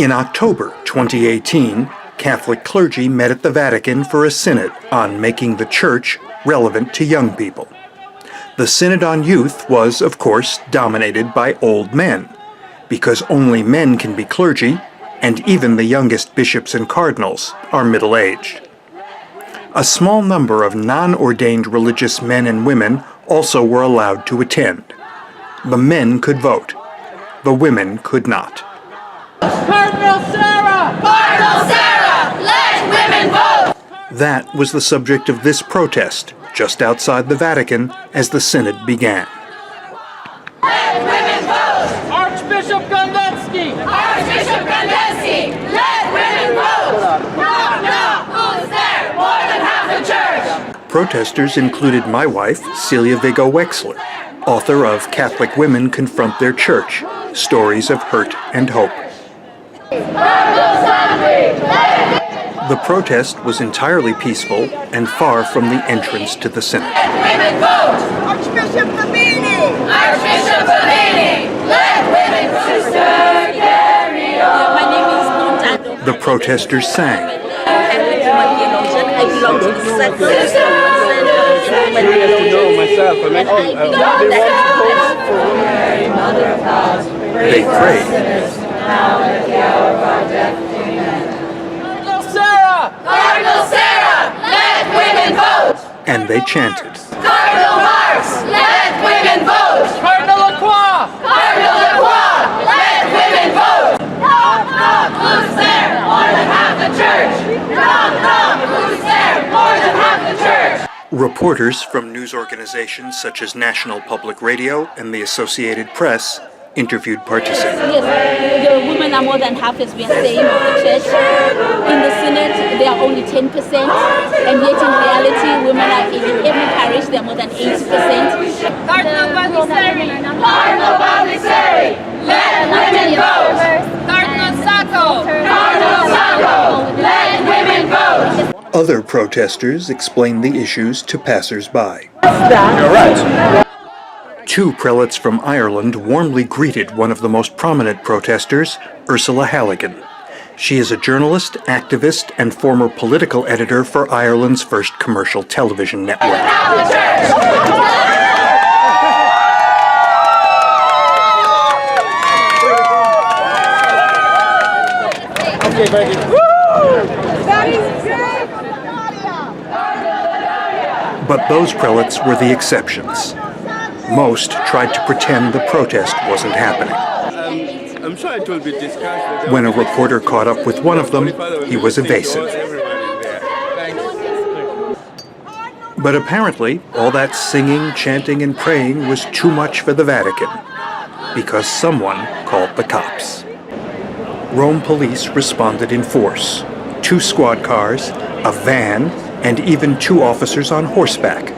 In October 2018, Catholic clergy met at the Vatican for a synod on making the church relevant to young people. The Synod on Youth was, of course, dominated by old men, because only men can be clergy, and even the youngest bishops and cardinals are middle-aged. A small number of non-ordained religious men and women also were allowed to attend. The men could vote. The women could not. Cardinal Sarah! Cardinal Sarah! Let women vote! That was the subject of this protest just outside the Vatican as the synod began. Let women vote! Archbishop Gondetsky! Archbishop Gondetsky! Let women vote! Knock, knock! Who's there? More than half the church! Protesters included my wife, Celia Wexler, author of Catholic Women Confront Their Church, Stories of Hurt and Hope. The protest was entirely peaceful and far from the entrance to the synod. Let women vote! Archbishop Fabini! Archbishop Fabini! Let women vote! Sister, carry on! My name is Nunta. The protesters sang. I belong to the sector. I don't know myself. I'm actually They prayed. Cardinal Sarah! Cardinal Sarah! Let women vote! And they chanted. Cardinal Marx! Let women vote! Cardinal Lacroix! Cardinal Lacroix! Let women vote! Knock, knock! Who's there? More than half the church! Knock, knock! Who's there? More than half the church! Reporters from news organizations such as National Public Radio and the Associated Press interviewed participants. Yes, the women are more than half as we are saying of the church. In the synod, they are only 10%, and yet in reality, women are in every parish, they are more than 80%. Cardinal Baldisseri! Cardinal Baldisseri! Let women vote! Cardinal Sacco! Cardinal Sacco! Let women vote! Other protesters explained the issues to passers-by. You're right. Two prelates from Ireland warmly greeted one of the most prominent protesters, Ursula Halligan. She is a journalist, activist, and former political editor for Ireland's first commercial television network. Okay, very good. But those prelates were the exceptions. Most tried to pretend the protest wasn't happening. I'm sure it will be discussed. When a reporter caught up with one of them, he was evasive. But apparently, all that singing, chanting, and praying was too much for the Vatican, because someone called the cops. Rome police responded in force. 2 squad cars, a van, and even 2 officers on horseback.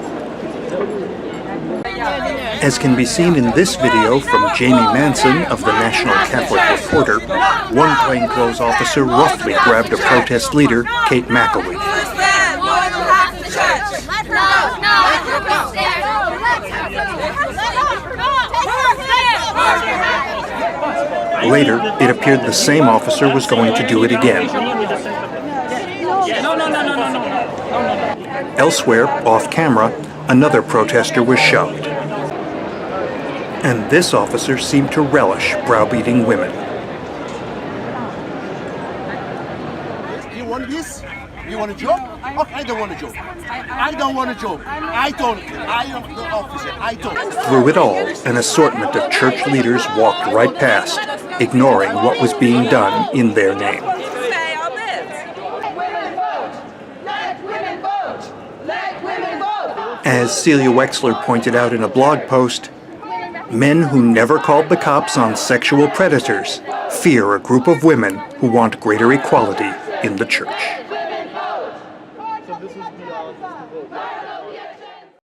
As can be seen in this video from Jamie Manson of the National Catholic Reporter, one plainclothes officer roughly grabbed a protest leader, Kate McElwee. Later, it appeared the same officer was going to do it again. Elsewhere, off camera, another protester was shoved. And this officer seemed to relish browbeating women. You want this? You want a job? Oh, I don't want a job. I don't want a job. I am the officer. I don't. Through it all, an assortment of church leaders walked right past, ignoring what was being done in their name. As Celia Wexler pointed out in a blog post, men who never called the cops on sexual predators fear a group of women who want greater equality in the church.